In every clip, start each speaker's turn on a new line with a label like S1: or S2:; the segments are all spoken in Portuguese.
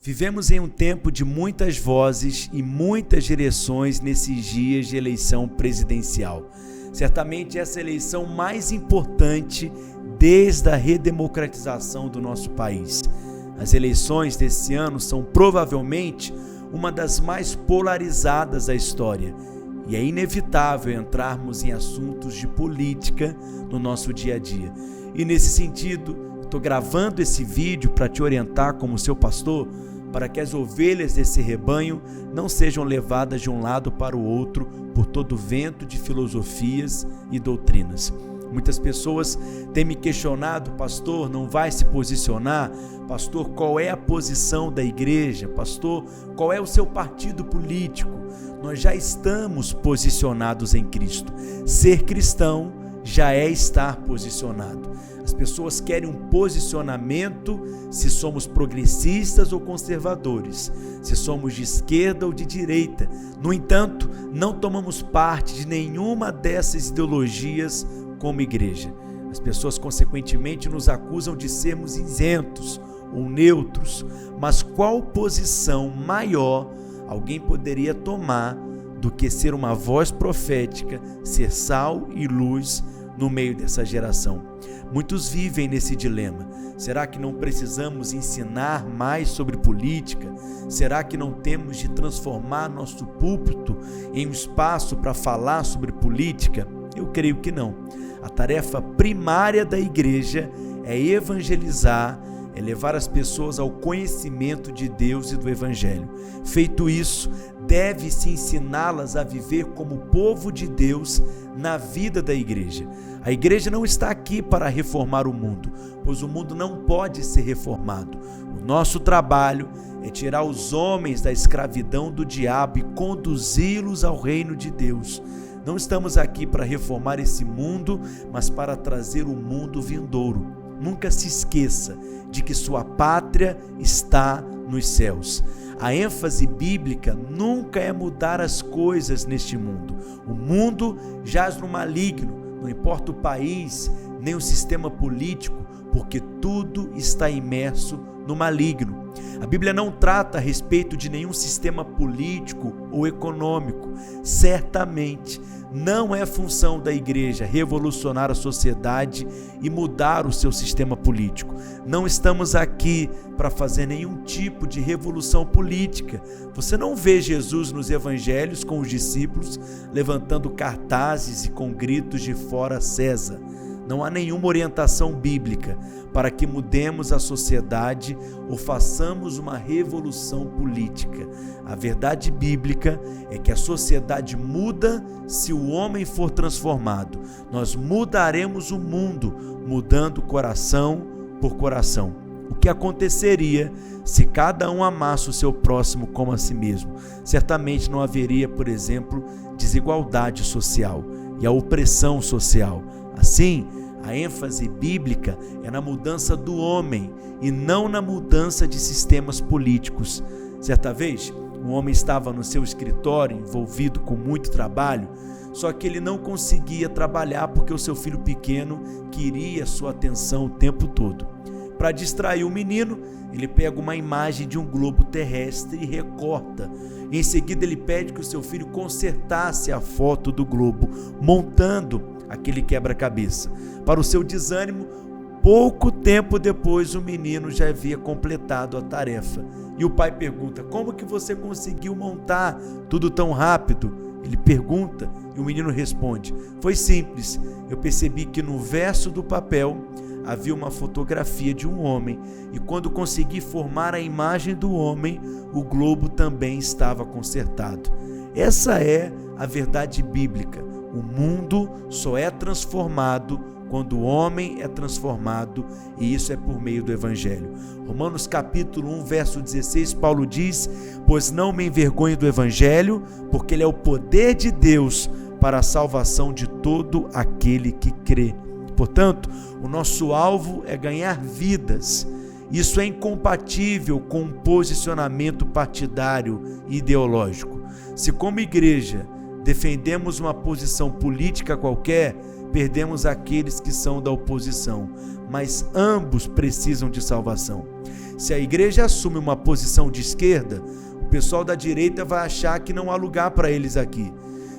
S1: Vivemos em um tempo de muitas vozes e muitas direções nesses dias de eleição presidencial. Certamente essa eleição mais importante desde a redemocratização do nosso país. As eleições desse ano são provavelmente uma das mais polarizadas da história e é inevitável entrarmos em assuntos de política no nosso dia a dia. E nesse sentido, estou gravando esse vídeo para te orientar como seu pastor, para que as ovelhas desse rebanho não sejam levadas de um lado para o outro por todo o vento de filosofias e doutrinas. Muitas pessoas têm me questionado: pastor, não vai se posicionar? Pastor, qual é a posição da igreja? Pastor, qual é o seu partido político? Nós já estamos posicionados em Cristo. Ser cristão já é estar posicionado. As pessoas querem um posicionamento se somos progressistas ou conservadores, se somos de esquerda ou de direita. No entanto, não tomamos parte de nenhuma dessas ideologias como igreja. As pessoas, consequentemente, nos acusam de sermos isentos ou neutros. Mas qual posição maior alguém poderia tomar do que ser uma voz profética, ser sal e luz no meio dessa geração? Muitos vivem nesse dilema. Será que não precisamos ensinar mais sobre política? Será que não temos de transformar nosso púlpito em um espaço para falar sobre política? Eu creio que não. A tarefa primária da igreja é evangelizar, é levar as pessoas ao conhecimento de Deus e do Evangelho. Feito isso, deve-se ensiná-las a viver como povo de Deus na vida da igreja. A igreja não está aqui para reformar o mundo, pois o mundo não pode ser reformado. O nosso trabalho é tirar os homens da escravidão do diabo e conduzi-los ao reino de Deus. Não estamos aqui para reformar esse mundo, mas para trazer o mundo vindouro. Nunca se esqueça de que sua pátria está nos céus. A ênfase bíblica nunca é mudar as coisas neste mundo. O mundo jaz no maligno, não importa o país, nem o sistema político, porque tudo está imerso no maligno. A Bíblia não trata a respeito de nenhum sistema político ou econômico. Certamente não é função da igreja revolucionar a sociedade e mudar o seu sistema político. Não estamos aqui para fazer nenhum tipo de revolução política. Você não vê Jesus nos evangelhos com os discípulos levantando cartazes e com gritos de fora César. Não há nenhuma orientação bíblica para que mudemos a sociedade ou façamos uma revolução política. A verdade bíblica é que a sociedade muda se o homem for transformado. Nós mudaremos o mundo, mudando coração por coração. O que aconteceria se cada um amasse o seu próximo como a si mesmo? Certamente não haveria, por exemplo, desigualdade social e a opressão social. Assim, a ênfase bíblica é na mudança do homem e não na mudança de sistemas políticos. Certa vez, um homem estava no seu escritório envolvido com muito trabalho, só que ele não conseguia trabalhar porque o seu filho pequeno queria sua atenção o tempo todo. Para distrair o menino, ele pega uma imagem de um globo terrestre e recorta. Em seguida, ele pede que o seu filho consertasse a foto do globo, montando aquele quebra-cabeça. Para o seu desânimo, pouco tempo depois o menino já havia completado a tarefa. E o pai pergunta: como que você conseguiu montar tudo tão rápido? Ele pergunta e o menino responde: foi simples, eu percebi que no verso do papel havia uma fotografia de um homem e quando consegui formar a imagem do homem, o globo também estava consertado. Essa é a verdade bíblica. O mundo só é transformado quando o homem é transformado, e isso é por meio do Evangelho. Romanos capítulo 1, verso 16, Paulo diz: pois não me envergonho do Evangelho, porque ele é o poder de Deus para a salvação de todo aquele que crê. Portanto, o nosso alvo é ganhar vidas. Isso é incompatível com um posicionamento partidário e ideológico. Se como igreja defendemos uma posição política qualquer, perdemos aqueles que são da oposição. mas ambos precisam de salvação. Se a igreja assume uma posição de esquerda, o pessoal da direita vai achar que não há lugar para eles aqui.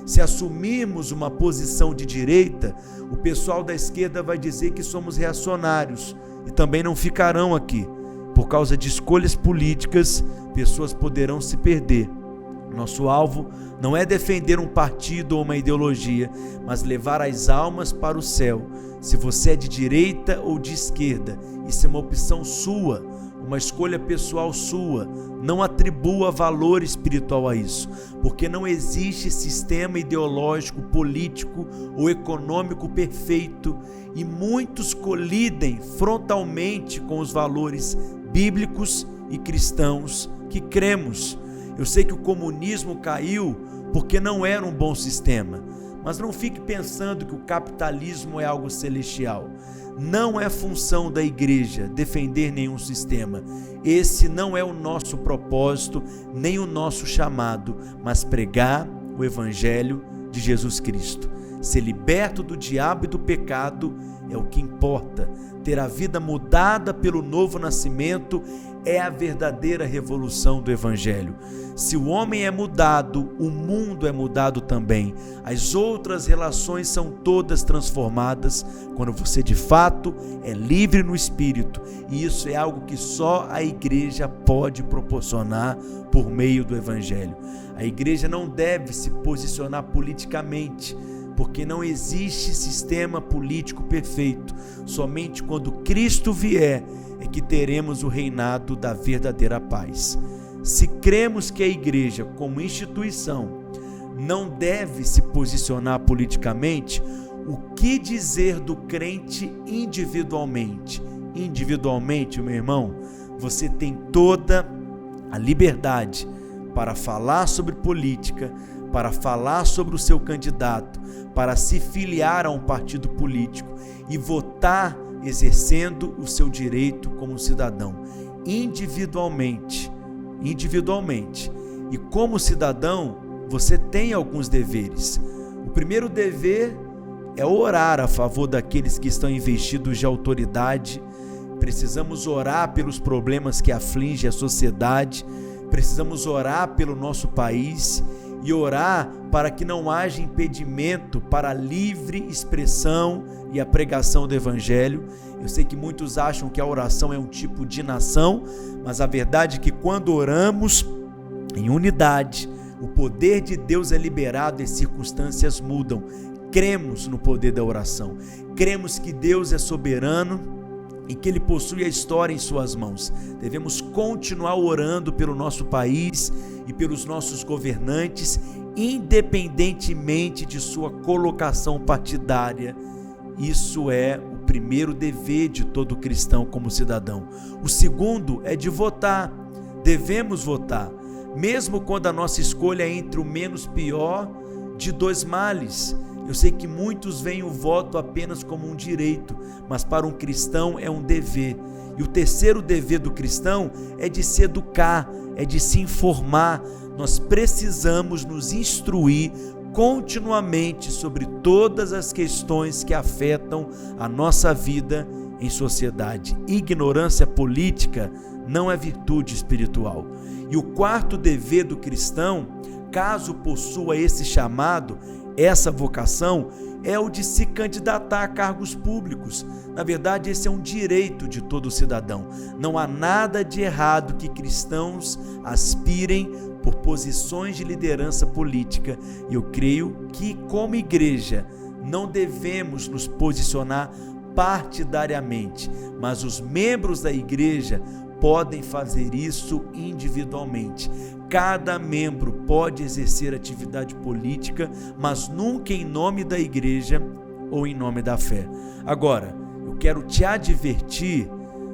S1: Se assumirmos uma posição de direita, o pessoal da esquerda vai dizer que somos reacionários e também não ficarão aqui. Por causa de escolhas políticas, pessoas poderão se perder. Nosso alvo não é defender um partido ou uma ideologia, mas levar as almas para o céu. Se você é de direita ou de esquerda, isso é uma opção sua, uma escolha pessoal sua. Não atribua valor espiritual a isso, porque não existe sistema ideológico, político ou econômico perfeito, e muitos colidem frontalmente com os valores bíblicos e cristãos que cremos. Eu sei que o comunismo caiu porque não era um bom sistema, mas não fique pensando que o capitalismo é algo celestial. Não é função da igreja defender nenhum sistema. Esse não é o nosso propósito, nem o nosso chamado, mas pregar o evangelho de Jesus Cristo. Ser liberto do diabo e do pecado é o que importa. Ter a vida mudada pelo novo nascimento é a verdadeira revolução do evangelho. Se o homem é mudado, o mundo é mudado também. As outras relações são todas transformadas quando você de fato é livre no espírito, e isso é algo que só a igreja pode proporcionar por meio do evangelho. A igreja não deve se posicionar politicamente, porque não existe sistema político perfeito. Somente quando Cristo vier é que teremos o reinado da verdadeira paz. Se cremos que a igreja, como instituição, não deve se posicionar politicamente, o que dizer do crente individualmente? Individualmente, meu irmão, você tem toda a liberdade para falar sobre política, para falar sobre o seu candidato, para se filiar a um partido político e votar exercendo o seu direito como cidadão, individualmente. E como cidadão, você tem alguns deveres. O primeiro dever é orar a favor daqueles que estão investidos de autoridade. Precisamos orar pelos problemas que afligem a sociedade, precisamos orar pelo nosso país e orar para que não haja impedimento para a livre expressão e a pregação do evangelho. Eu sei que muitos acham que a oração é um tipo de nação, mas a verdade é que quando oramos em unidade, o poder de Deus é liberado e as circunstâncias mudam. Cremos no poder da oração, cremos que Deus é soberano e que Ele possui a história em suas mãos. Devemos continuar orando pelo nosso país e pelos nossos governantes, independentemente de sua colocação partidária. Isso é o primeiro dever de todo cristão como cidadão. O segundo é de votar. Devemos votar, mesmo quando a nossa escolha é entre o menos pior de dois males. Eu sei que muitos veem o voto apenas como um direito, mas para um cristão é um dever. E o terceiro dever do cristão é de se educar, é de se informar. Nós precisamos nos instruir continuamente sobre todas as questões que afetam a nossa vida em sociedade. Ignorância política não é virtude espiritual. E o quarto dever do cristão, caso possua esse chamado, essa vocação, é o de se candidatar a cargos públicos. Na verdade, esse é um direito de todo cidadão. Não há nada de errado que cristãos aspirem por posições de liderança política. E eu creio que, como igreja, não devemos nos posicionar partidariamente, mas os membros da igreja podem fazer isso individualmente. Cada membro pode exercer atividade política, mas nunca em nome da igreja ou em nome da fé. Agora, eu quero te advertir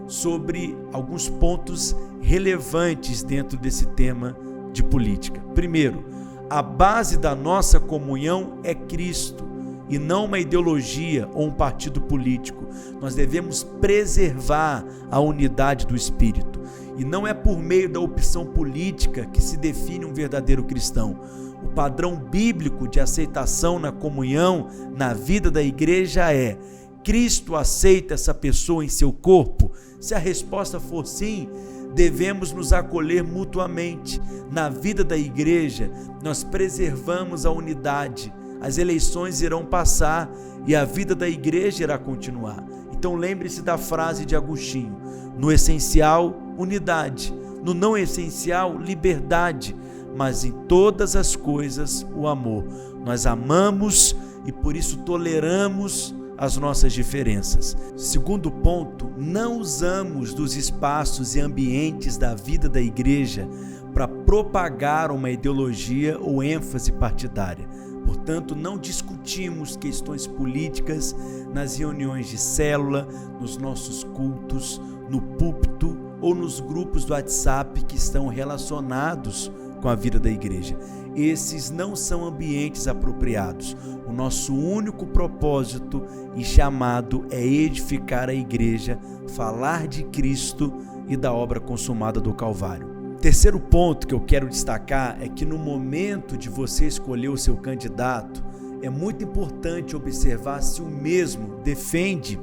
S1: sobre alguns pontos relevantes dentro desse tema de política. Primeiro, a base da nossa comunhão é Cristo e não uma ideologia ou um partido político. Nós devemos preservar a unidade do Espírito. E não é por meio da opção política que se define um verdadeiro cristão. O padrão bíblico de aceitação na comunhão, na vida da igreja é: Cristo aceita essa pessoa em seu corpo? Se a resposta for sim, devemos nos acolher mutuamente. Na vida da igreja, nós preservamos a unidade. As eleições irão passar e a vida da igreja irá continuar. Então lembre-se da frase de Agostinho: no essencial, unidade; no não essencial, liberdade; mas em todas as coisas, o amor. Nós amamos e por isso toleramos as nossas diferenças. Segundo ponto, não usamos dos espaços e ambientes da vida da igreja para propagar uma ideologia ou ênfase partidária. Portanto, não discutimos questões políticas nas reuniões de célula, nos nossos cultos, no púlpito ou nos grupos do WhatsApp que estão relacionados com a vida da igreja. Esses não são ambientes apropriados. O nosso único propósito e chamado é edificar a igreja, falar de Cristo e da obra consumada do Calvário. Terceiro ponto que eu quero destacar é que no momento de você escolher o seu candidato, é muito importante observar se o mesmo defende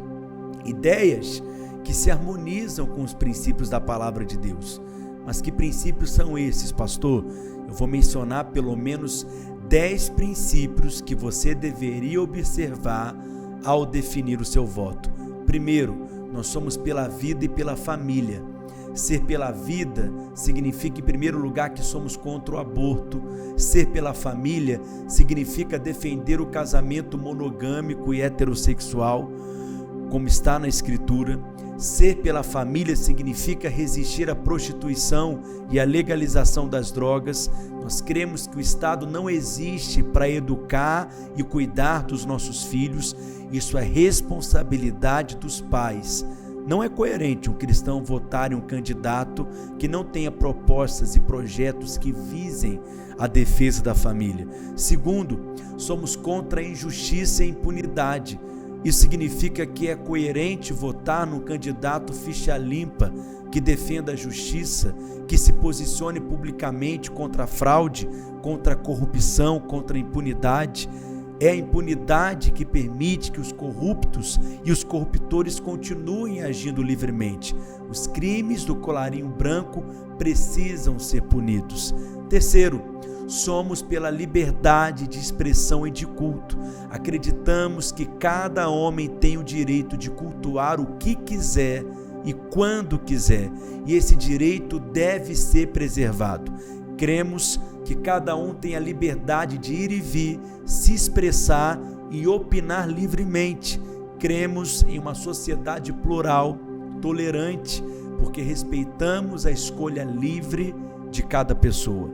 S1: ideias que se harmonizam com os princípios da palavra de Deus. Mas que princípios são esses, pastor? Eu vou mencionar pelo menos 10 princípios que você deveria observar ao definir o seu voto. Primeiro, nós somos pela vida e pela família. Ser pela vida significa, em primeiro lugar, que somos contra o aborto. Ser pela família significa defender o casamento monogâmico e heterossexual, como está na Escritura. Ser pela família significa resistir à prostituição e à legalização das drogas. Nós cremos que o Estado não existe para educar e cuidar dos nossos filhos. Isso é responsabilidade dos pais. Não é coerente um cristão votar em um candidato que não tenha propostas e projetos que visem a defesa da família. Segundo, somos contra a injustiça e a impunidade. Isso significa que é coerente votar num candidato ficha limpa, que defenda a justiça, que se posicione publicamente contra a fraude, contra a corrupção, contra a impunidade. É a impunidade que permite que os corruptos e os corruptores continuem agindo livremente. Os crimes do colarinho branco precisam ser punidos. Terceiro, somos pela liberdade de expressão e de culto. Acreditamos que cada homem tem o direito de cultuar o que quiser e quando quiser, e esse direito deve ser preservado. Cremos que cada um tem a liberdade de ir e vir, se expressar e opinar livremente. Cremos em uma sociedade plural, tolerante, porque respeitamos a escolha livre de cada pessoa.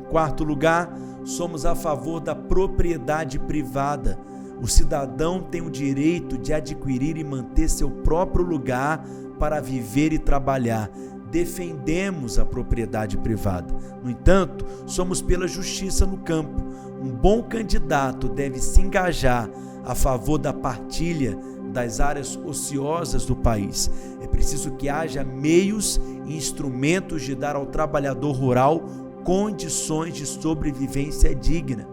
S1: Em quarto lugar, somos a favor da propriedade privada. O cidadão tem o direito de adquirir e manter seu próprio lugar para viver e trabalhar. Defendemos a propriedade privada. No entanto, somos pela justiça no campo. Um bom candidato deve se engajar a favor da partilha das áreas ociosas do país. É preciso que haja meios e instrumentos de dar ao trabalhador rural condições de sobrevivência digna.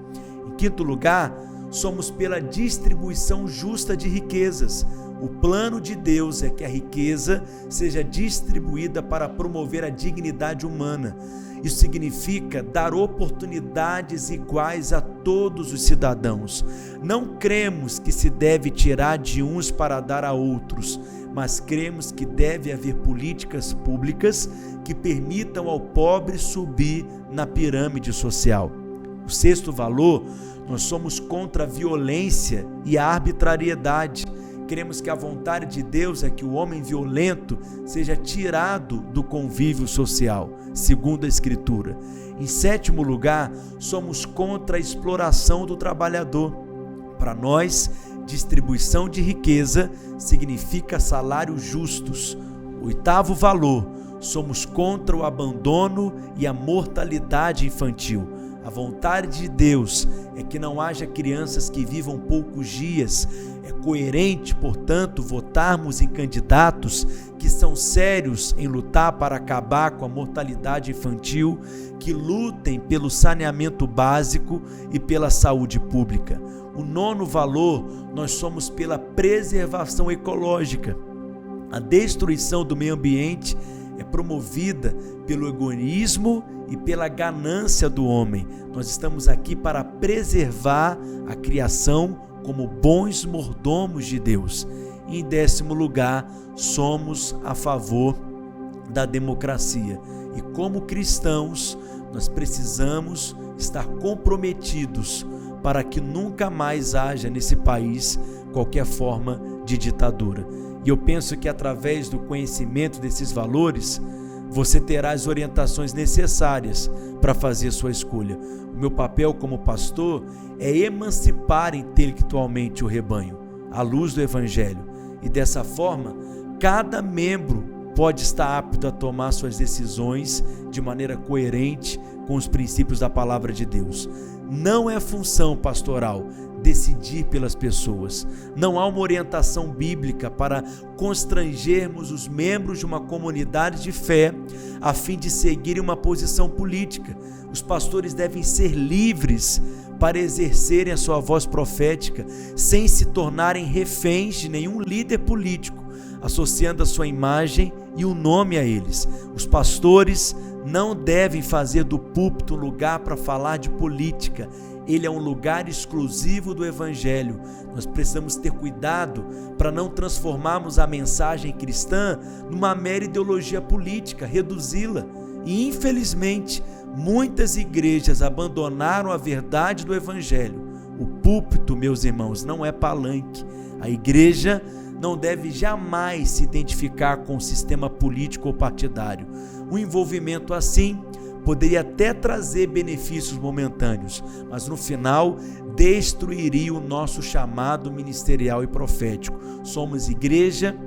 S1: Em quinto lugar, somos pela distribuição justa de riquezas. O plano de Deus é que a riqueza seja distribuída para promover a dignidade humana. Isso significa dar oportunidades iguais a todos os cidadãos. Não cremos que se deve tirar de uns para dar a outros, mas cremos que deve haver políticas públicas que permitam ao pobre subir na pirâmide social. O sexto valor, nós somos contra a violência e a arbitrariedade. Queremos que a vontade de Deus é que o homem violento seja tirado do convívio social, segundo a Escritura. Em sétimo lugar, somos contra a exploração do trabalhador. Para nós, distribuição de riqueza significa salários justos. Oitavo valor, somos contra o abandono e a mortalidade infantil. A vontade de Deus é que não haja crianças que vivam poucos dias. É coerente, portanto, votarmos em candidatos que são sérios em lutar para acabar com a mortalidade infantil, que lutem pelo saneamento básico e pela saúde pública. O nono valor, nós somos pela preservação ecológica. A destruição do meio ambiente é promovida pelo egoísmo e pela ganância do homem. Nós estamos aqui para preservar a criação como bons mordomos de Deus. E, em 10º lugar, somos a favor da democracia. E como cristãos, nós precisamos estar comprometidos para que nunca mais haja nesse país qualquer forma de ditadura. E eu penso que através do conhecimento desses valores, você terá as orientações necessárias para fazer sua escolha. O meu papel como pastor é emancipar intelectualmente o rebanho, à luz do Evangelho. E dessa forma, cada membro pode estar apto a tomar suas decisões de maneira coerente com os princípios da palavra de Deus. Não é função pastoral decidir pelas pessoas. Não há uma orientação bíblica para constrangermos os membros de uma comunidade de fé a fim de seguirem uma posição política. Os pastores devem ser livres para exercerem a sua voz profética sem se tornarem reféns de nenhum líder político, associando a sua imagem e o nome a eles. Os pastores não devem fazer do púlpito um lugar para falar de política. Ele é um lugar exclusivo do Evangelho. Nós precisamos ter cuidado para não transformarmos a mensagem cristã numa mera ideologia política, reduzi-la. E, infelizmente, muitas igrejas abandonaram a verdade do Evangelho. O púlpito, meus irmãos, não é palanque. A igreja não deve jamais se identificar com o sistema político ou partidário. Um envolvimento assim poderia até trazer benefícios momentâneos, mas no final destruiria o nosso chamado ministerial e profético. Somos igreja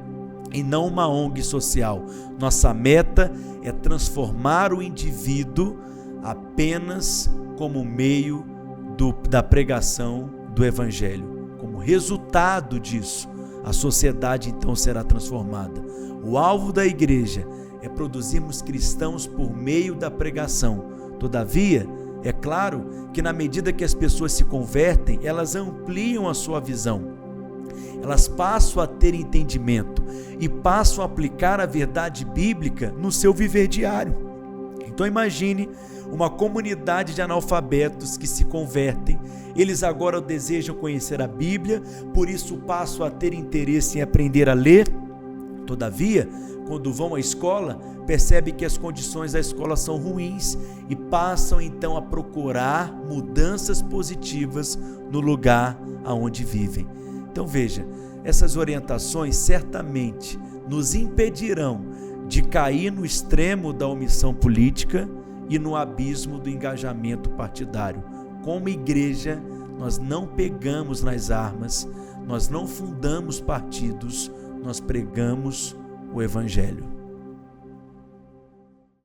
S1: e não uma ONG social. Nossa meta é transformar o indivíduo apenas como meio da pregação do Evangelho. Como resultado disso, a sociedade então será transformada. O alvo da igreja é produzirmos cristãos por meio da pregação. Todavia, é claro que na medida que as pessoas se convertem, elas ampliam a sua visão. Elas passam a ter entendimento e passam a aplicar a verdade bíblica no seu viver diário. Então imagine uma comunidade de analfabetos que se convertem. Eles agora desejam conhecer a Bíblia, por isso passam a ter interesse em aprender a ler. Todavia, quando vão à escola, percebem que as condições da escola são ruins e passam então a procurar mudanças positivas no lugar aonde vivem. Então veja, essas orientações certamente nos impedirão de cair no extremo da omissão política e no abismo do engajamento partidário. Como igreja, nós não pegamos nas armas, nós não fundamos partidos, nós pregamos o Evangelho.